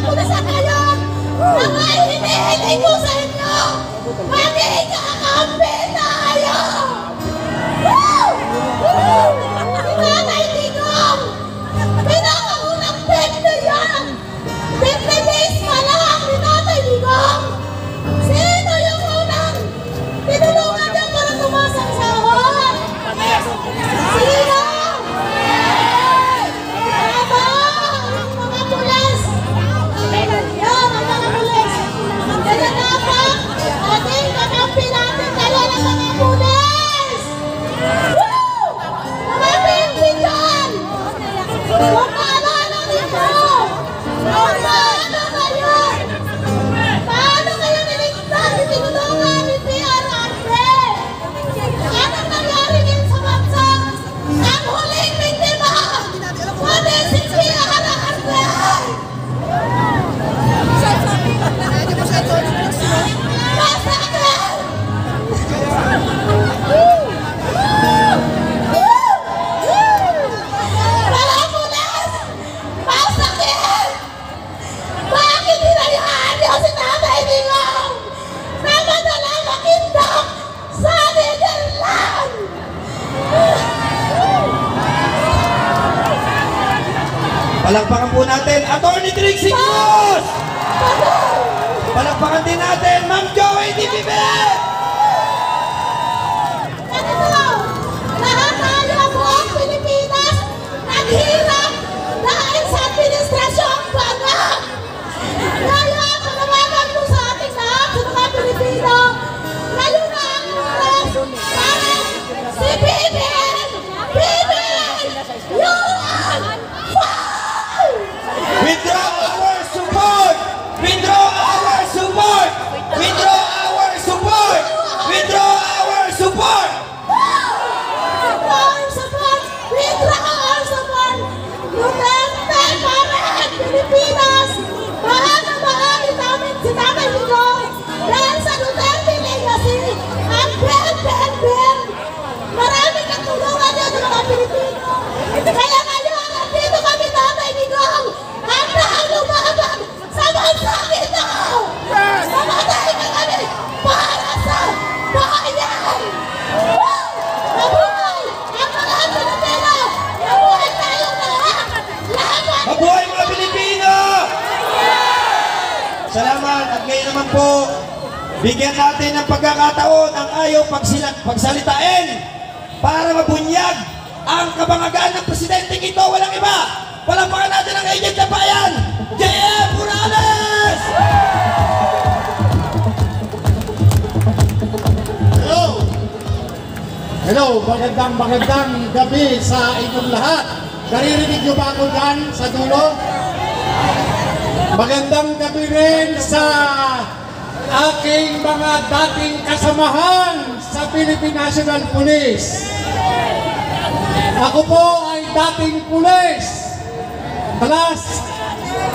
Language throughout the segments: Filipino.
pulis na kayo, mga hinihiling ko sa inyo, maging kakampi tayo! Si Nanay Digong, pinakaunang 50 yan! 50 days pa lang ni Nanay Digong! Sino yung unang tinulungan niya para tumaas ang sahod? Sino? Tama! Ang mga pulis! Yan, ang mga pulis! Kaya dapat, ating kakampi natin kayo ng mga pulis! Woo! Mga pindi dyan! Kung maalala nito! Kung paano kayo? Paano kayo niligtas? Tinulungan ni PRRD! Anong nangyari din sa bansa? Ang huling biktima! Kundi si PRRD! Masakit! Mga pulis! Masakit! Bakit hinayaan niyo si Nanay Digong na madala makindok sa Netherlands? Palakpakan po natin, Atty. Trixie Cruz! Palakpakan din natin, Ma'am Joey DPB! Ganito, lahat tayo buong Pilipinas naghirap dahil sa administrasyong baga. Kaya panawagan ko sa ating lahat sa mga Pilipino, ngayon na ang oras para si BBM! BBM! Yuan! Withdraw our support! Withdraw our support! Withdraw our support! Withdraw our support! Duterte para ang Pilipinas! Mahal na mahal namin si Nanay Digong! Dahil sa Duterte legacy, ang Ben! Maraming katulungan niyo sa mga Pilipino! Kaya ngayon, nandito kami Nanay Digong! Handa ang lumaban sa bansang ito! Mamatay ka kami para sa bayan! Mabuhay ang mga Pilipino! Mabuhay tayong lahat! Laban! Mabuhay mga Pilipino! Salamat at ngayon naman po, bigyan natin ng pagkakataon ang ayaw pagsalitain para mabunyag ang kabangagaan ng presidente ito. Walang iba! Palakpakan natin ang agent ng bayan! J.F. Morales! Hello, magandang gabi sa inyong lahat. Naririnig niyo ba ako dyan sa dulo? Magandang gabi rin sa aking mga dating kasamahan sa Philippine National Police. Ako po ay dating pulis.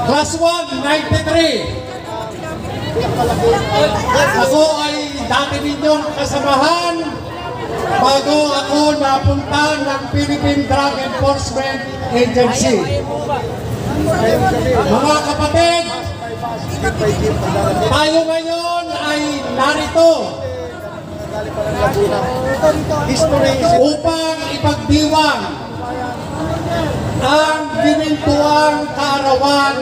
Class 1, 93. Ako ay dati ninyong kasamahan bago ako napunta ng Philippine Drug Enforcement Agency. Mga kapatid, tayo ngayon ay narito upang ipagdiwang ang ginintuang kaarawan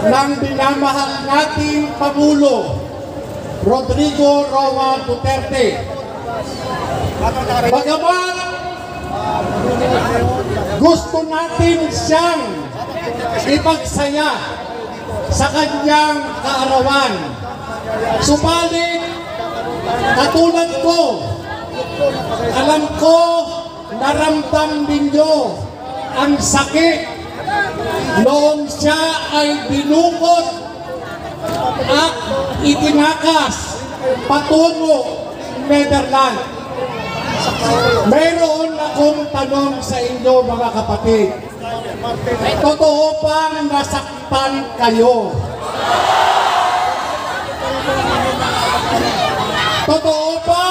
ng minamahal nating Pangulo, Rodrigo Roa Duterte. Bagamat gusto natin siyang ipagsaya sa kanyang kaarawan, subalit katulad ko, alam ko naramdam ninyo ang sakit noong siya ay binukod at itinakas patungo Netherlands. Mayroon akong tanong sa inyo mga kapatid. Totoo bang nasaktan kayo? Totoo ba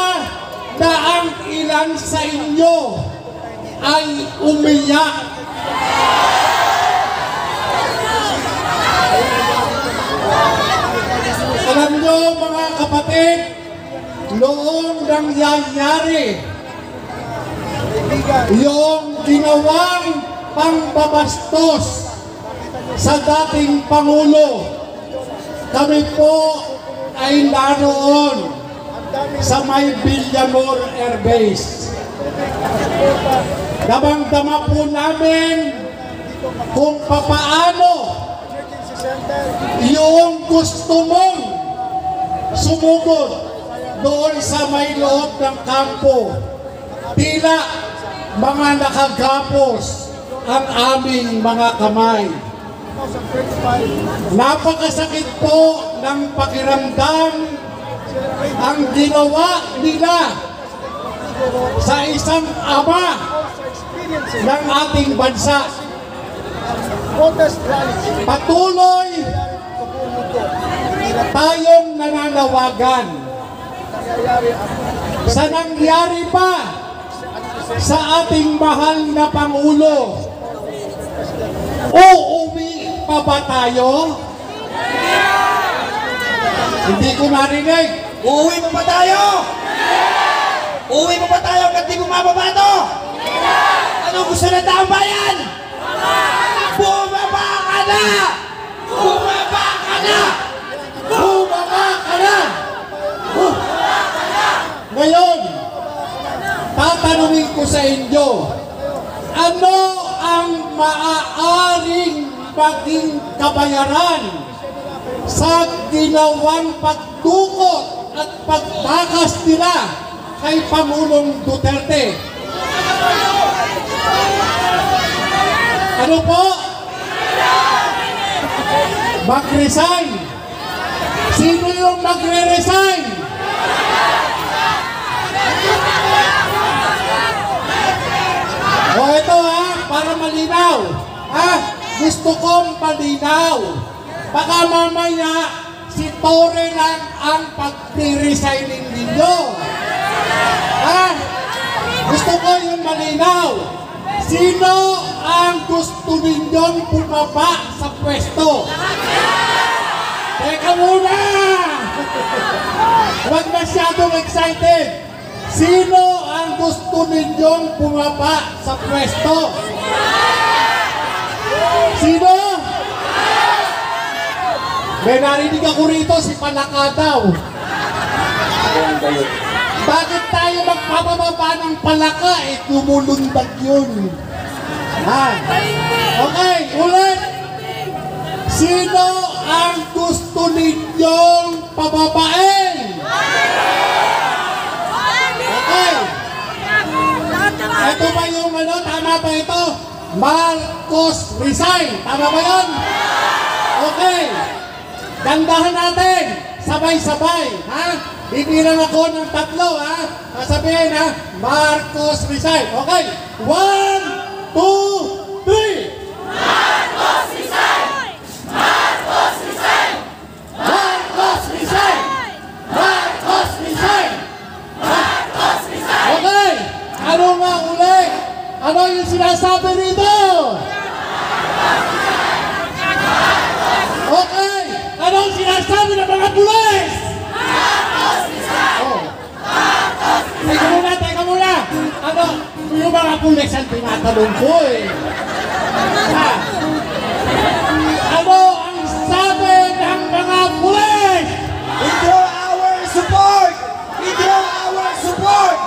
na ang ilan sa inyo ay umiyak? kapatid, noong nangyayari yung ginawang pangbabastos sa dating Pangulo, kami po ay naroon sa may Villamor Air Base. Damang-dama po namin kung papaano yung gusto mong sumugod doon sa may loob ng kampo. Tila mga nakagapos ang aming mga kamay. Napakasakit po ng pakiramdam ang ginawa nila sa isang ama ng ating bansa. Patuloy tayong nananawagan sa nangyari pa sa ating mahal na Pangulo. Uuwi pa ba tayo? Hindi ko marinig. Uuwi pa ba tayo? Uuwi pa ba tayo hanggang di bumababa to? Anong gusto ng taong bayan? Bumaba ka na! Bumaba ka na! Bumaba ka na! Ngayon, tatanungin ko sa inyo, ano ang maaaring maging kabayaran sa ginawang pagdukot at pagtakas nila kay Pangulong Duterte? Ano po? Mag-resign. Sino yung magre-resign? O ito para malinaw. Gusto kong malinaw. Baka mamaya si Torre lang ang pag-resigning ninyo. Gusto ko yung malinaw. Sino ang gusto ninyong bumaba sa pwesto? Teka muna! Huwag masyadong excited. Sino ang gusto ninyong bumaba sa pwesto? Sino? May narinig ako rito, si Palaka daw. Bakit tayo magpapababa ng Palaka? Lumulundag yun. Okay, ulit. Sino ang gusto ninyong pababain? Okay. Ito ba yung tama ba ito? Marcos resign. Tama ba yun? Okay. Gandahan natin. Sabay-sabay. Bibilang ako ng 3, sabihin, Marcos resign. Okay. 1, 2, 3. Marcos resign! Marcos resign! Marcos resign! Marcos resign! Marcos resign! Okay. Ano nga uli? Ano yung sinasabi rito? Okay. Anong sinasabi ng mga pulis? Marcos resign! Marcos resign! Teka muna. Ano? Yung mga pulis ang tinatanong ko Ano ang sabi ng mga pulis? Withdraw our support! Withdraw our support!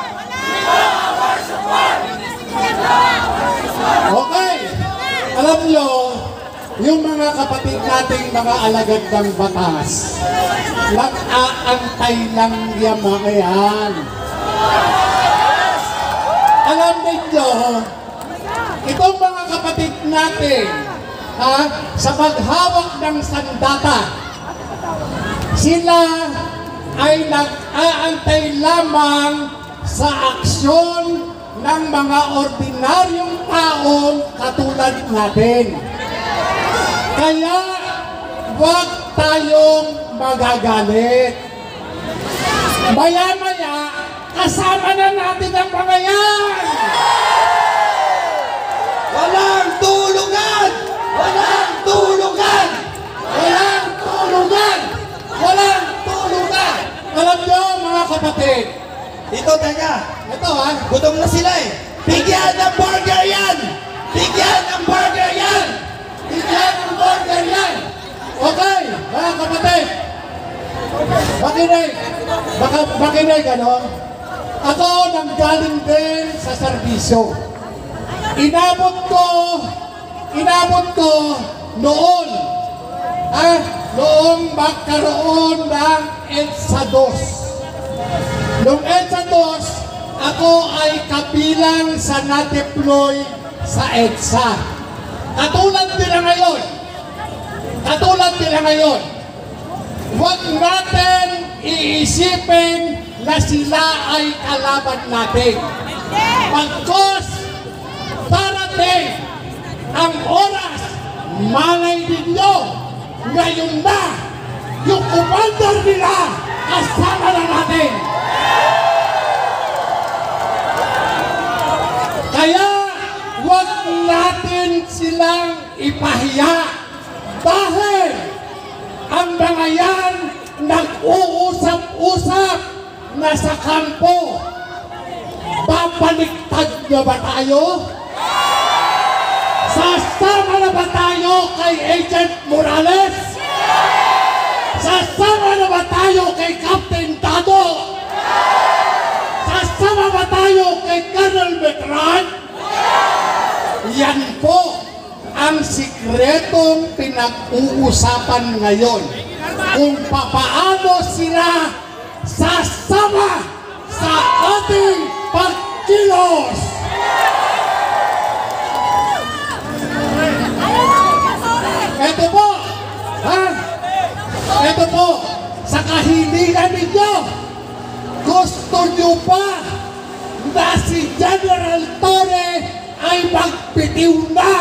Okay. Alam nyo, yung mga kapatid nating mga alagad ng batas, nag-aantay lang yung mga yan. Alam ninyo, itong mga kapatid natin, sa paghawak ng sandata, sila ay nag-aantay lamang sa aksyon ng mga ordinaryong taong katulad natin. Kaya huwag tayong magagalit. Maya-maya, kasama na natin ang mga yan! Walang tulugan! Walang tulugan! Walang tulugan! Walang tulugan! Alam Dito, teka. Ito ha. Gutom na sila eh. Bigyan ng burger yan! Bigyan ng burger yan! Bigyan ng burger yan! Okay, mga kapatid. Makinig, ano? Ako nanggaling din sa serbisyo. Inabot ko noon, noong magkaroon ng EDSA 2. Noong EDSA 2, ako ay kabilang sa na-deploy sa EDSA. Katulad nila ngayon, huwag natin iisipin na sila ay kalaban natin. Pagkos darating ang oras, malay ninyo, ngayon na, yung commander nila, kasama na natin. Kaya, huwag natin silang ipahiya dahil ang mga yan nag-uusap-usap na sa kampo. Babaliktad na ba tayo? Sasama na ba tayo kay Agent Morales? Sasama na ba tayo kay Captain Dado? Sasama ba tayo kay Colonel Betran? Yan po ang sikretong pinag-uusapan ngayon. Kung papaano sila sasama sa ating pagkilos. Ito po, ito po, sa kahilingan ninyo, gusto nyo pa na si General Torre ay magpitiw na.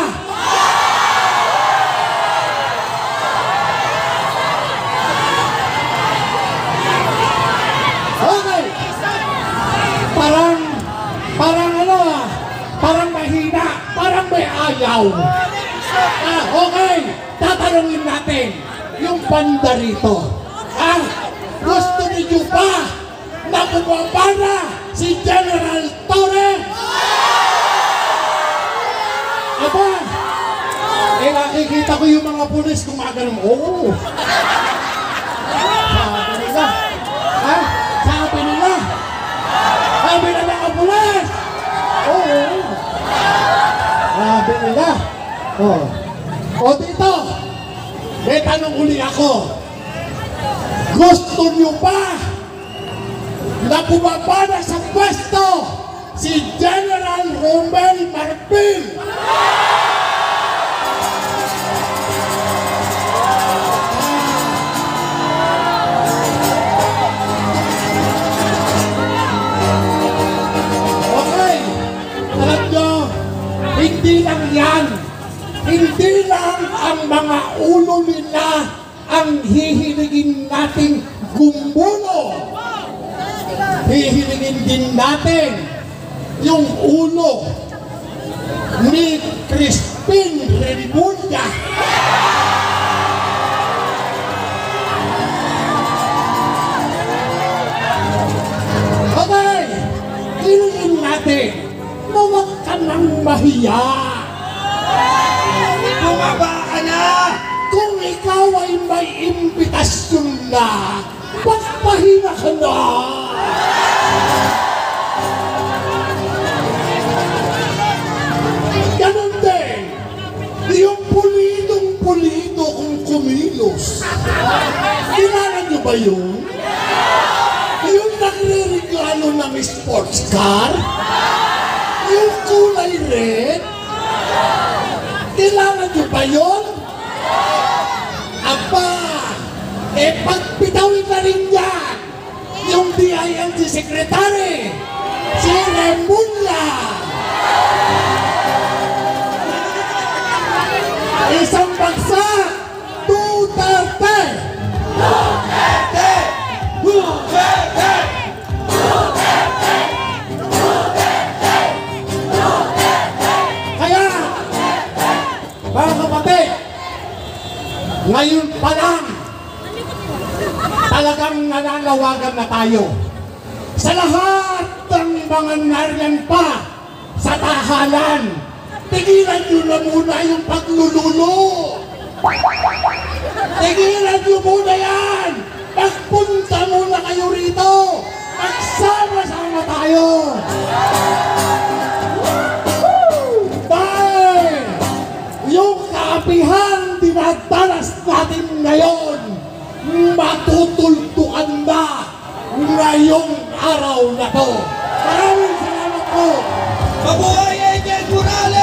Okay, parang mahina, parang may ayaw. Okay, tatanungin natin yung banda rito. Gusto niyo ba na bumaba na si General Torre? Aba, nakikita ko yung mga pulis kumaganong, oo. Sabi na mga pulis! Oo. Sabi nila. O dito, may tanong uli ako. Gusto niyo ba na bumaba na sa pwesto si General Romel Marpil? Okay, alam nyo, hindi lang yan. Hindi lang ang mga ulo nila ang hihilingin nating gumulo. Hihilingin din natin yung ulo ni Crispin Remulla. Okay, hilingin natin na huwag ka nang mahiya. Bumaba ka na! Kung ikaw ay may imbitasyon na, pagpahina ka na! Ganon din, yung pulidong-pulido kung kumilos. Kilala niyo ba yun? Yung nagre-regalo ng sports car? Yung kulay red? Kilala niyo ba yun? Aba, pagpitawin na rin yan yung DILG Secretary, si Remulla. Isang bagsak, Duterte! Duterte! Duterte! Duterte! Duterte! Duterte! Kaya, mga kapatid, ngayon pa lang, talagang nananawagan na tayo Sa lahat ng mga nariyan pa sa tahanan, tigilan nyo na muna yung paglululo. Tigilan nyo muna yan. Magpunta muna kayo rito. Magsama-sama tayo. Dahil yung kaapihan dinadanas natin ngayon, matutultukan na ngayong araw na to. Maraming salamat po. Mabuhay Angel Morales!